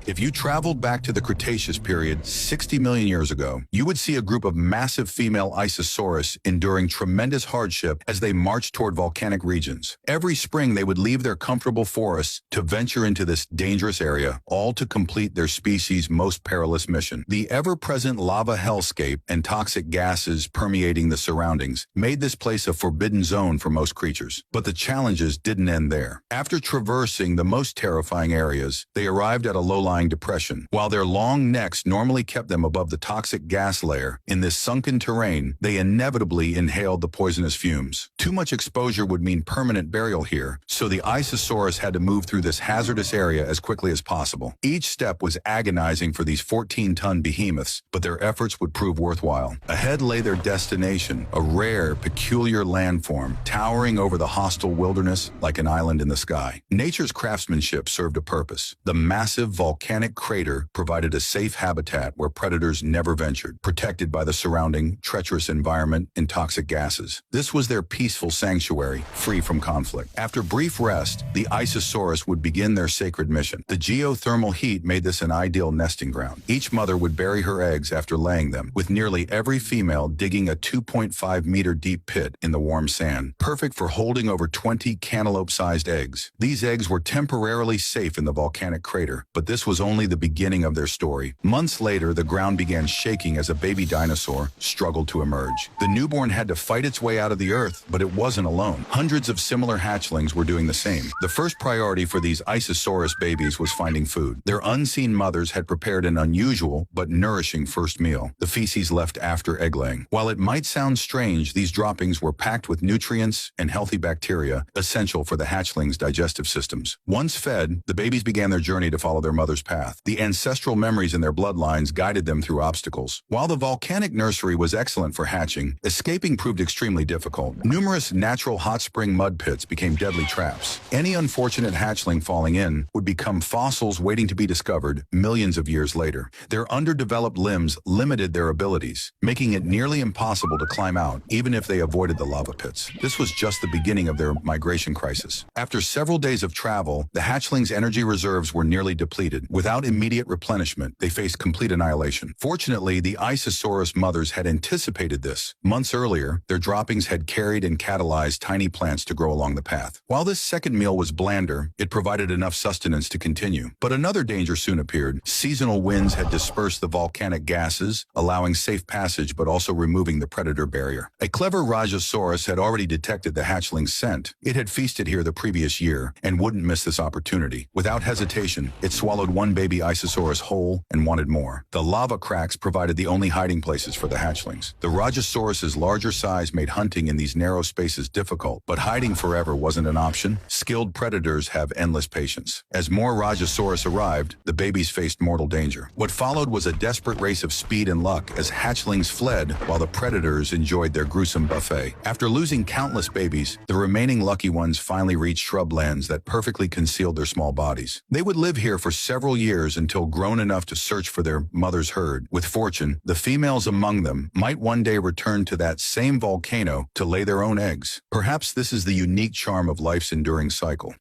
If you traveled back to the Cretaceous period 60 million years ago, you would see a group of massive female Isosaurus enduring tremendous hardship as they marched toward volcanic regions. Every spring, they would leave their comfortable forests to venture into this dangerous area, all to complete their species' most perilous mission. The ever-present lava hellscape and toxic gases permeating the surroundings made this place a forbidden zone for most creatures. But the challenges didn't end there. After traversing the most terrifying areas, they arrived at a low-lying depression. While their long necks normally kept them above the toxic gas layer, in this sunken terrain, they inevitably inhaled the poisonous fumes. Too much exposure would mean permanent burial here, so the Isosaurus had to move through this hazardous area as quickly as possible. Each step was agonizing for these 14-ton behemoths, but their efforts would prove worthwhile. Ahead lay their destination, a rare, peculiar landform, towering over the hostile wilderness like an island in the sky. Nature's craftsmanship served a purpose. The massive volcanic crater provided a safe habitat where predators never ventured, protected by the surrounding treacherous environment and toxic gases. This was their peaceful sanctuary, free from conflict. After brief rest, the Isosaurus would begin their sacred mission. The geothermal heat made this an ideal nesting ground. Each mother would bury her eggs after laying them, with nearly every female digging a 2.5-meter deep pit in the warm sand, perfect for holding over 20 cantaloupe-sized eggs. These eggs were temporarily safe in the volcanic crater, but this was only the beginning of their story. Months later, the ground began shaking as a baby dinosaur struggled to emerge. The newborn had to fight its way out of the earth, but it wasn't alone. Hundreds of similar hatchlings were doing the same. The first priority for these Isosaurus babies was finding food. Their unseen mothers had prepared an unusual but nourishing first meal, the feces left after egg laying. While it might sound strange, these droppings were packed with nutrients and healthy bacteria essential for the hatchlings' digestive systems. Once fed, the babies began their journey to follow their mother's path. The ancestral memories in their bloodlines guided them through obstacles. While the volcanic nursery was excellent for hatching, escaping proved extremely difficult. Numerous natural hot spring mud pits became deadly traps. Any unfortunate hatchling falling in would become fossils waiting to be discovered millions of years later. Their underdeveloped limbs limited their abilities, making it nearly impossible to climb out, even if they avoided the lava pits. This was just the beginning of their migration crisis. After several days of travel, the hatchlings' energy reserves were nearly depleted. Without immediate replenishment, they faced complete annihilation. Fortunately, the Isosaurus mothers had anticipated this. Months earlier, their droppings had carried and catalyzed tiny plants to grow along the path. While this second meal was blander, it provided enough sustenance to continue. But another danger soon appeared. Seasonal winds had dispersed the volcanic gases, allowing safe passage but also removing the predator barrier. A clever Rajasaurus had already detected the hatchling's scent. It had feasted here the previous year and wouldn't miss this opportunity. Without hesitation, it swallowed one baby Isosaurus whole and wanted more. The lava cracks provided the only hiding places for the hatchlings. The Rajasaurus's larger size made hunting in these narrow spaces difficult, but hiding forever wasn't an option. Skilled predators have endless patience. As more Rajasaurus arrived, the babies faced mortal danger. What followed was a desperate race of speed and luck as hatchlings fled while the predators enjoyed their gruesome buffet. After losing countless babies, the remaining lucky ones finally reached shrublands that perfectly concealed their small bodies. They would live here for several years until grown enough to search for their mother's herd. With fortune, the females among them might one day return to that same volcano to lay their own eggs. Perhaps this is the unique charm of life's enduring cycle.